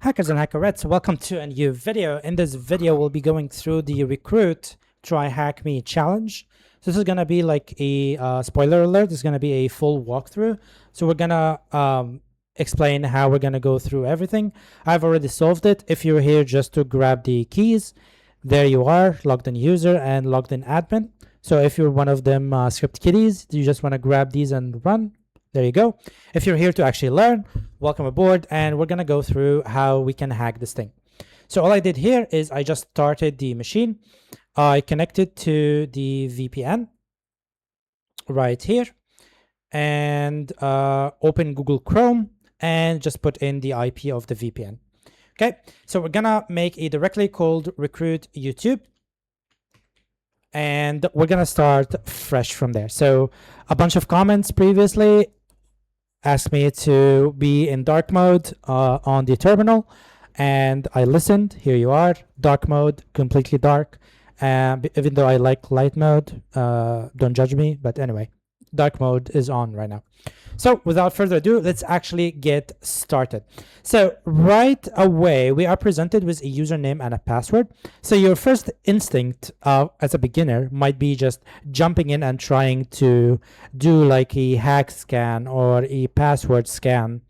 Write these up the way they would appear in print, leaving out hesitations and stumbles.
Hackers and hackerettes, welcome to a new video. In this video, we'll be going through the Recruit TryHackMe challenge. So this is going to be like a spoiler alert. It's going to be a full walkthrough. So we're going to explain how we're going to go through everything. I've already solved it. If you're here just to grab the keys, there you are, logged in user and logged in admin. So if you're one of them script kiddies, you just want to grab these and run. There you go. If you're here to actually learn, welcome aboard, and we're going to go through how we can hack this thing. So all I did here is I just started the machine. I connected to the VPN right here and open Google Chrome and just put in the IP of the VPN. Okay, so we're going to make a directory called Recruit YouTube. And we're going to start fresh from there. So a bunch of comments previously asked me to be in dark mode on the terminal, and I listened. Here you are, dark mode, completely dark. Even though I like light mode, don't judge me, but anyway, dark mode is on right now. So without further ado, let's actually get started. So right away, we are presented with a username and a password. So your first instinct as a beginner might be just jumping in and trying to do like a hack scan or a password scan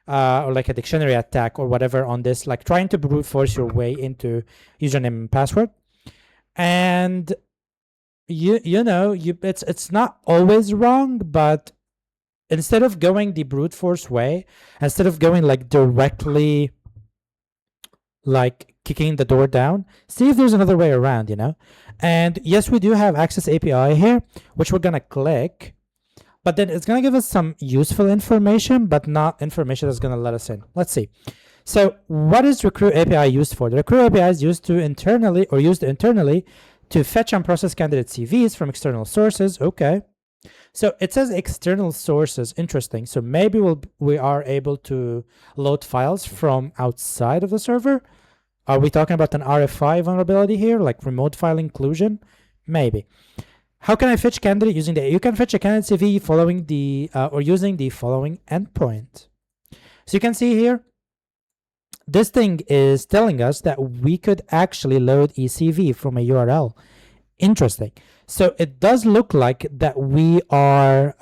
or like a dictionary attack or whatever on this, like trying to brute force your way into username and password. And it's not always wrong, but instead of going the brute force way, instead of going like directly like kicking the door down, see if there's another way around, And yes, we do have access API here, which we're gonna click, but then it's gonna give us some useful information, but not information that's gonna let us in. Let's see. So what is Recruit API used for? The Recruit API is used internally to fetch and process candidate CVs from external sources. Okay. So it says external sources. Interesting. So maybe we are able to load files from outside of the server. Are we talking about an RFI vulnerability here, like remote file inclusion? Maybe. How can I fetch candidate using you can fetch a candidate CV following or using the following endpoint. So you can see here, this thing is telling us that we could actually load ECV from a URL. Interesting. So it does look like that we are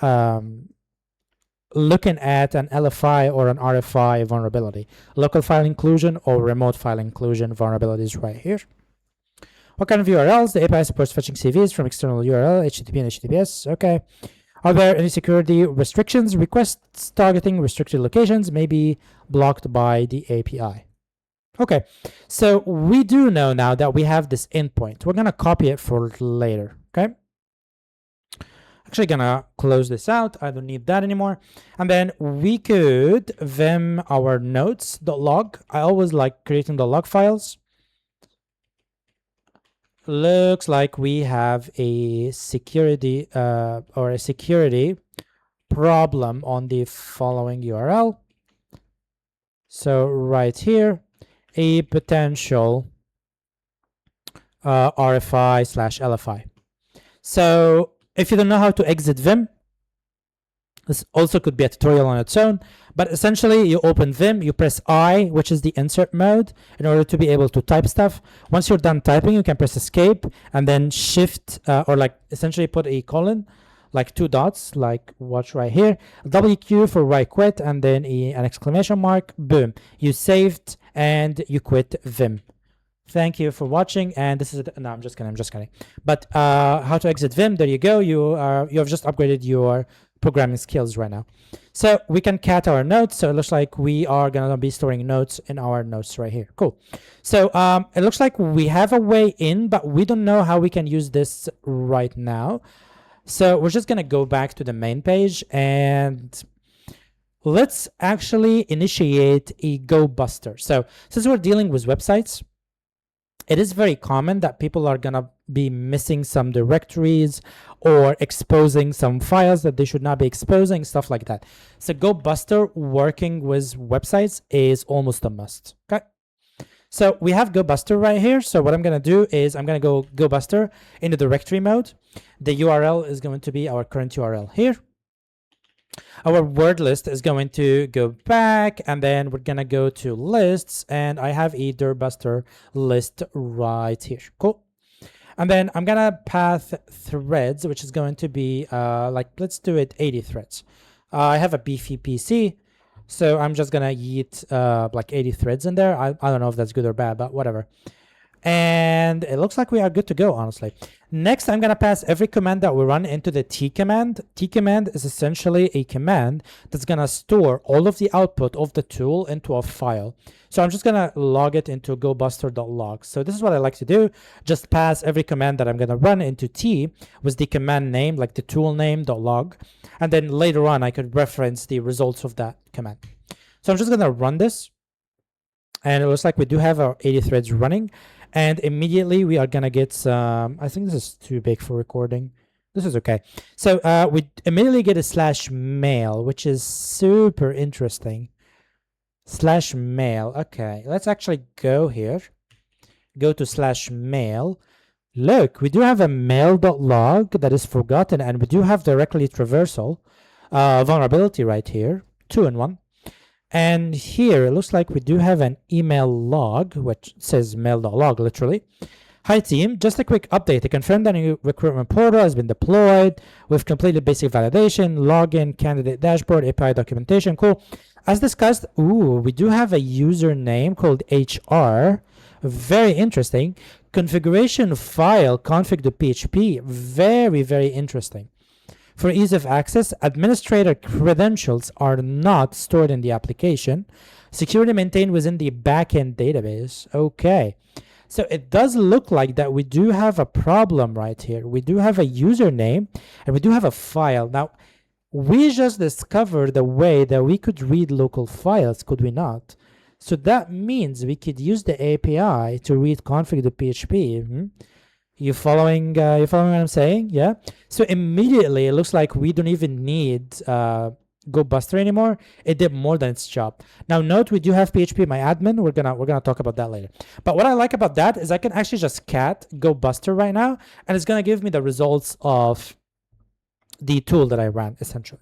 looking at an LFI or an RFI vulnerability, local file inclusion or remote file inclusion vulnerabilities right here. What kind of URLs? The API supports fetching CVs from external URL, HTTP and HTTPS. Okay. Are there any security restrictions? Requests targeting restricted locations may be blocked by the API. Okay, so we do know now that we have this endpoint. We're going to copy it for later, okay? Actually going to close this out. I don't need that anymore. And then we could vim our notes.log. I always like creating the log files. Looks like we have a security problem on the following URL. So right here, a potential RFI/LFI. So if you don't know how to exit Vim, this also could be a tutorial on its own, but essentially you open Vim, you press I, which is the insert mode, in order to be able to type stuff. Once you're done typing, you can press escape and then shift or like essentially put a colon, like 2 dots, like watch right here, WQ for right quit, and then an exclamation mark, boom. You saved and you quit Vim. Thank you for watching. And this is it. No, I'm just kidding. But how to exit Vim? There you go. You have just upgraded your programming skills right now. So we can cat our notes. So it looks like we are gonna be storing notes in our notes right here. Cool. So it looks like we have a way in, but we don't know how we can use this right now. So we're just gonna go back to the main page and let's actually initiate a GoBuster. So since we're dealing with websites, it is very common that people are gonna be missing some directories or exposing some files that they should not be exposing, stuff like that. So GoBuster working with websites is almost a must. Okay. So we have GoBuster right here. So what I'm gonna do is I'm gonna go GoBuster in the directory mode. The URL is going to be our current URL here. Our word list is going to go back, and then we're gonna go to lists, and I have a Durbuster list right here. Cool. And then I'm gonna path threads, which is going to be like, let's do it 80 threads. I have a beefy PC, so I'm just gonna yeet like 80 threads in there. I don't know if that's good or bad, but whatever. And it looks like we are good to go, honestly. Next, I'm gonna pass every command that we run into the T command. T command is essentially a command that's gonna store all of the output of the tool into a file. So I'm just gonna log it into gobuster.log. So this is what I like to do. Just pass every command that I'm gonna run into T with the command name, like the tool name .log. And then later on, I could reference the results of that command. So I'm just gonna run this. And it looks like we do have our 80 threads running. And immediately we are gonna get some, I think this is too big for recording. This is okay. So we immediately get a /mail, which is super interesting. /mail, okay. Let's actually go here. Go to /mail. Look, we do have a mail.log that is forgotten, and we do have directly traversal vulnerability right here, 2-in-1. And here, it looks like we do have an email log, which says mail.log, literally. Hi team, just a quick update to confirm that a new recruitment portal has been deployed. We've completed basic validation, login, candidate dashboard, API documentation, cool. As discussed, we do have a username called HR, very interesting. Configuration file, config.php, very, very interesting. For ease of access, administrator credentials are not stored in the application. Security maintained within the backend database. Okay. So it does look like that we do have a problem right here. We do have a username and we do have a file. Now, we just discovered a way that we could read local files, could we not? So that means we could use the API to read config.php. You following what I'm saying? Yeah. So immediately it looks like we don't even need GoBuster anymore. It did more than its job. Now note we do have PHP my admin. We're gonna talk about that later. But what I like about that is I can actually just cat GoBuster right now, and it's gonna give me the results of the tool that I ran, essentially.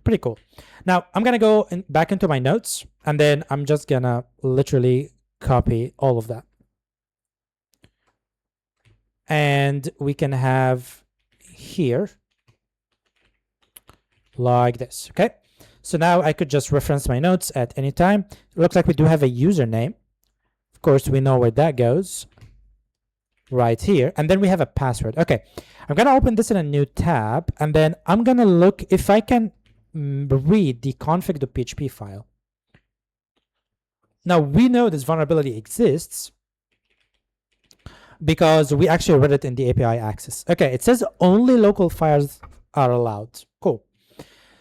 Pretty cool. Now I'm gonna go back into my notes, and then I'm just gonna literally copy all of that. And we can have here like this. Okay, so now I could just reference my notes at any time. It looks like we do have a username. Of course, we know where that goes right here. And then we have a password. Okay, I'm gonna open this in a new tab, and then I'm gonna look if I can read the config.php file. Now we know this vulnerability exists because we actually read it in the API access. Okay, it says only local files are allowed. Cool.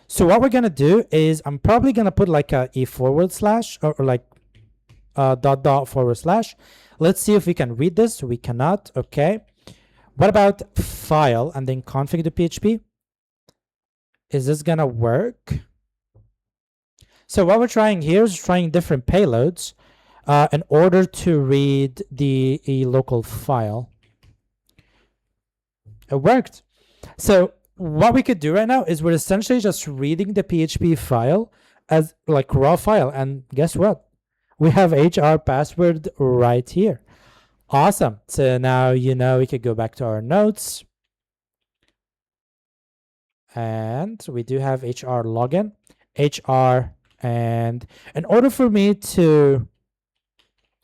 So what we're gonna do is I'm probably gonna put like a // or like // Let's see if we can read this. We cannot. Okay. What about file and then config.php? Is this gonna work? So what we're trying here is trying different payloads in order to read the local file. It worked. So what we could do right now is we're essentially just reading the PHP file as like raw file. And guess what? We have HR password right here. Awesome. So now, we could go back to our notes. And we do have HR login, HR. And in order for me to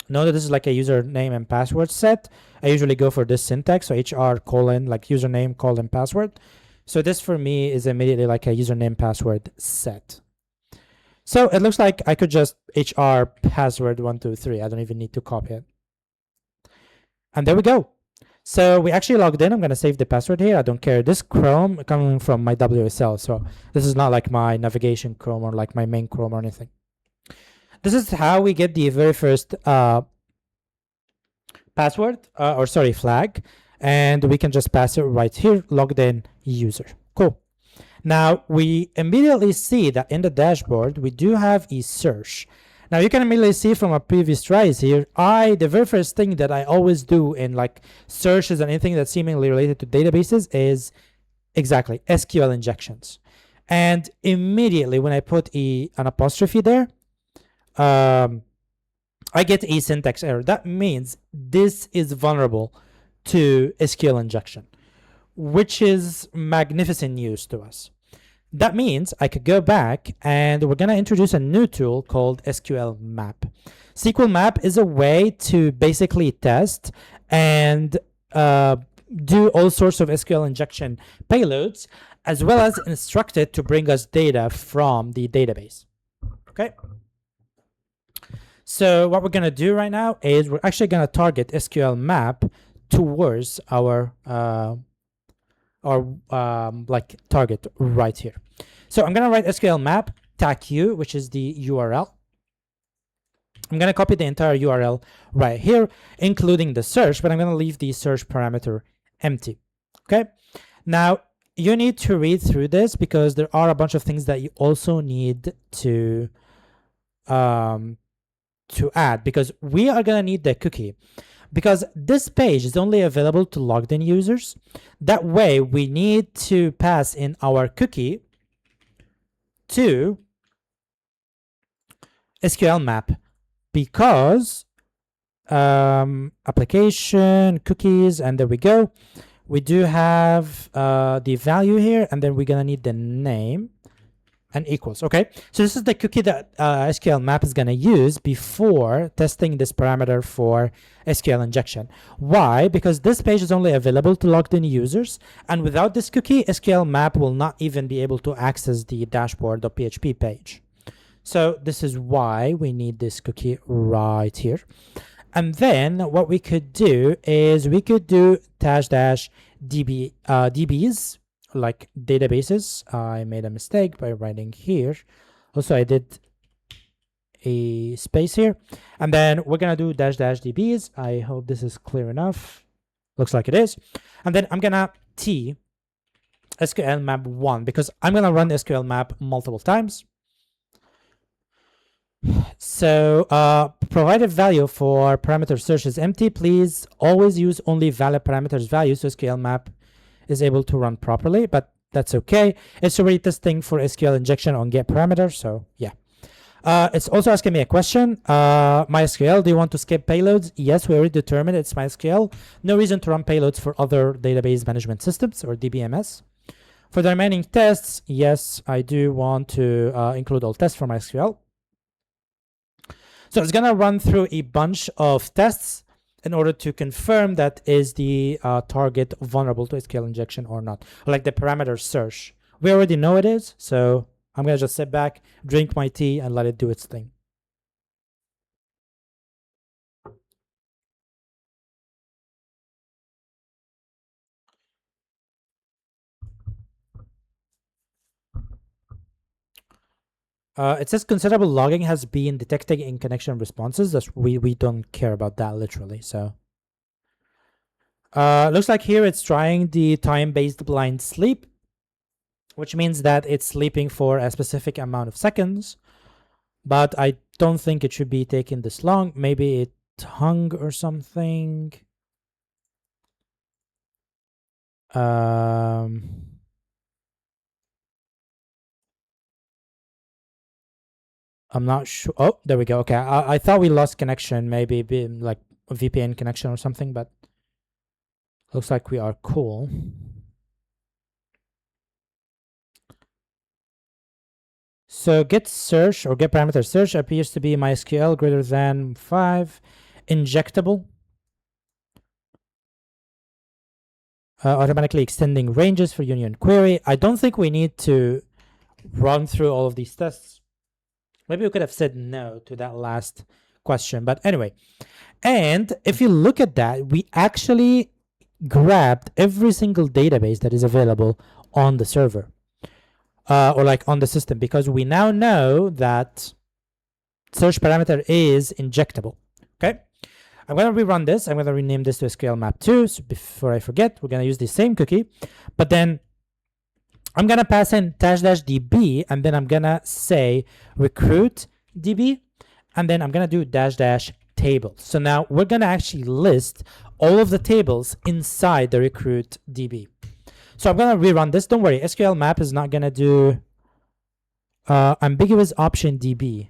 know that this is like a username and password set, I usually go for this syntax. So HR : like username : password. So this for me is immediately like a username password set. So it looks like I could just HR password 123. I don't even need to copy it. And there we go. So we actually logged in. I'm going to save the password here. I don't care. This Chrome coming from my WSL. So this is not like my navigation Chrome or like my main Chrome or anything. This is how we get the very first password flag. And we can just pass it right here, logged in user. Cool. Now we immediately see that in the dashboard, we do have a search. Now you can immediately see from our previous tries here, the very first thing that I always do in like searches and anything that's seemingly related to databases is exactly SQL injections. And immediately when I put an apostrophe there, I get a syntax error. That means this is vulnerable to SQL injection, which is magnificent news to us. That means I could go back and we're going to introduce a new tool called SQL map. SQL map is a way to basically test and do all sorts of SQL injection payloads, as well as instruct it to bring us data from the database. Okay. So what we're going to do right now is we're actually going to target SQL map towards our like target right here. So I'm going to write SQL map TAQ, which is the URL. I'm going to copy the entire URL right here, including the search, but I'm going to leave the search parameter empty. Okay. Now you need to read through this because there are a bunch of things that you also need to add, because we are going to need the cookie, because this page is only available to logged in users. That way we need to pass in our cookie to SQL map, because application cookies, and there we go. We do have the value here, and then we're going to need the name and equals. Okay, so this is the cookie that SQL map is going to use before testing this parameter for SQL injection. Why? Because this page is only available to logged in users, and without this cookie, SQL map will not even be able to access the dashboard.php page. So this is why we need this cookie right here. And then what we could do is we could do -dbs, like databases. I made a mistake by writing here. Also, I did a space here. And then we're going to do -dbs. I hope this is clear enough. Looks like it is. And then I'm going to T SQL map 1, because I'm going to run SQL map multiple times. So provided value for parameter search is empty. Please always use only valid parameters values so SQL map is able to run properly, but that's okay. It's already testing for SQL injection on get parameter, so yeah. It's also asking me a question. MySQL, do you want to skip payloads? Yes, we already determined it's MySQL. No reason to run payloads for other database management systems or DBMS. For the remaining tests, yes, I do want to include all tests for MySQL. So it's going to run through a bunch of tests in order to confirm that is the target vulnerable to SQL injection or not, like the parameter search. We already know it is, so I'm going to just sit back, drink my tea, and let it do its thing. It says considerable logging has been detected in connection responses. That's, we don't care about that literally. So looks like here it's trying the time-based blind sleep, which means that it's sleeping for a specific amount of seconds, but I don't think it should be taking this long. Maybe it hung or something. I'm not sure. Oh, there we go. Okay, I thought we lost connection, maybe like a VPN connection or something, but looks like we are cool. So get search or get parameter search appears to be MySQL greater than 5, injectable, automatically extending ranges for union query. I don't think we need to run through all of these tests. Maybe we could have said no to that last question, but anyway. And if you look at that, we actually grabbed every single database that is available on the server or like on the system, because we now know that search parameter is injectable. Okay, I'm going to rerun this. I'm going to rename this to SQL map 2. So before I forget, we're going to use the same cookie, but then I'm going to pass in -db, and then I'm going to say recruit db, and then I'm going to do --tables. So now we're going to actually list all of the tables inside the recruit db. So I'm going to rerun this. Don't worry, SQL map is not going to do Ambiguous option DB.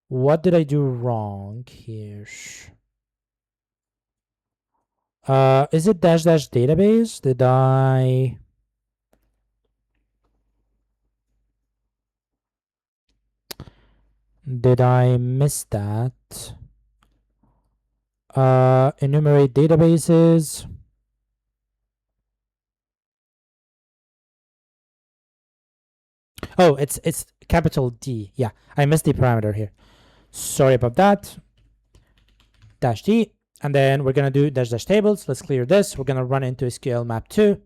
What did I do wrong here? Is it dash dash database? Did I miss that? Enumerate databases. Oh, it's capital D. Yeah, I missed the parameter here. Sorry about that. Dash D. And then we're going to do dash dash tables. Let's clear this. We're going to run into SQL map 2.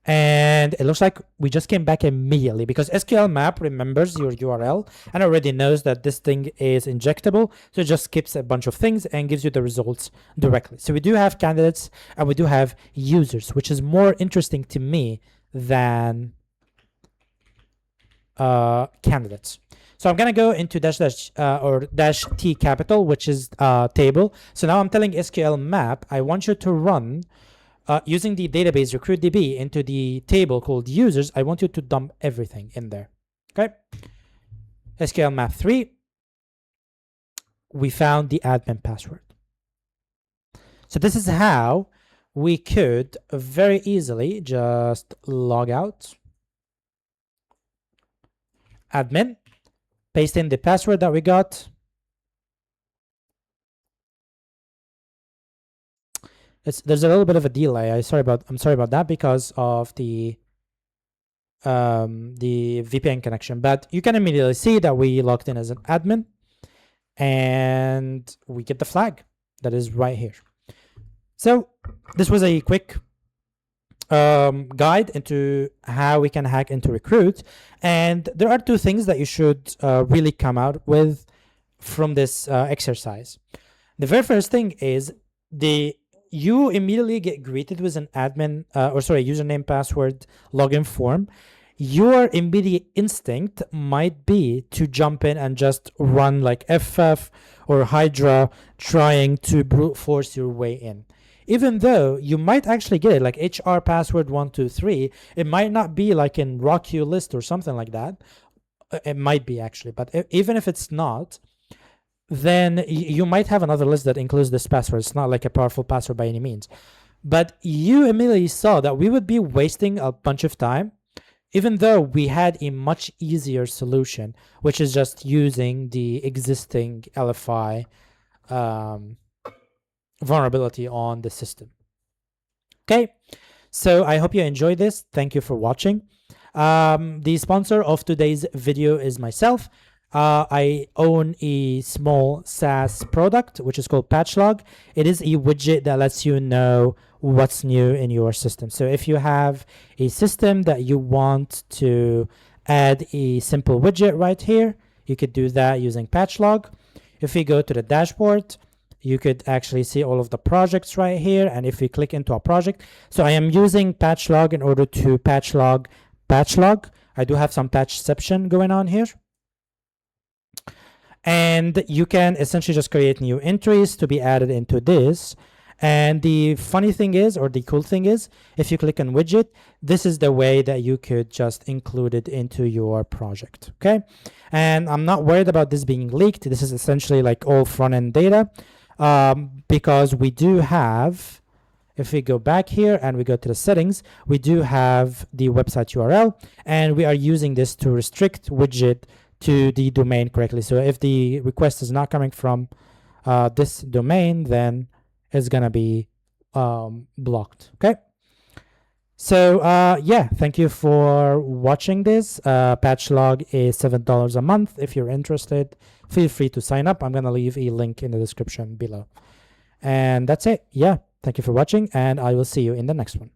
And it looks like we just came back immediately because SQL map remembers your URL and already knows that this thing is injectable. So it just skips a bunch of things and gives you the results directly. So we do have candidates and we do have users, which is more interesting to me than candidates. So I'm going to go into dash dash or dash T capital, which is table. So now I'm telling SQL map, I want you to run using the database recruit DB into the table called users. I want you to dump everything in there. Okay. SQL map 3. We found the admin password. So this is how we could very easily just log out, admin, paste in the password that we got. There's a little bit of a delay. I'm sorry about that because of the VPN connection, but you can immediately see that we logged in as an admin and we get the flag that is right here. So this was a quick guide into how we can hack into Recruit, and there are two things that you should really come out with from this exercise. The very first thing is you immediately get greeted with an admin username, password, login form. Your immediate instinct might be to jump in and just run like FF or Hydra, trying to brute force your way in. Even though you might actually get it like HR password 123, it might not be like in RockU list or something like that. It might be actually, but even if it's not, then you might have another list that includes this password. It's not like a powerful password by any means. But you immediately saw that we would be wasting a bunch of time, even though we had a much easier solution, which is just using the existing LFI vulnerability on the system. Okay, so I hope you enjoyed this. Thank you for watching. The sponsor of today's video is myself. I own a small SaaS product, which is called PatchLog. It is a widget that lets you know what's new in your system. So if you have a system that you want to add a simple widget right here, you could do that using PatchLog. If we go to the dashboard, you could actually see all of the projects right here. And if we click into a project, so I am using PatchLog in order to patchlog. I do have some patchception going on here. And you can essentially just create new entries to be added into this. And the funny thing is, or the cool thing is, if you click on widget, this is the way that you could just include it into your project. Okay. And I'm not worried about this being leaked. This is essentially like all front-end data, because we do have, if we go back here and we go to the settings, we do have the website URL, and we are using this to restrict widget to the domain correctly. So if the request is not coming from this domain, then it's gonna be blocked. Okay. So yeah, thank you for watching this. PatchLog is $7 a month. If you're interested, feel free to sign up. I'm gonna leave a link in the description below. And that's it. Yeah, thank you for watching, and I will see you in the next one.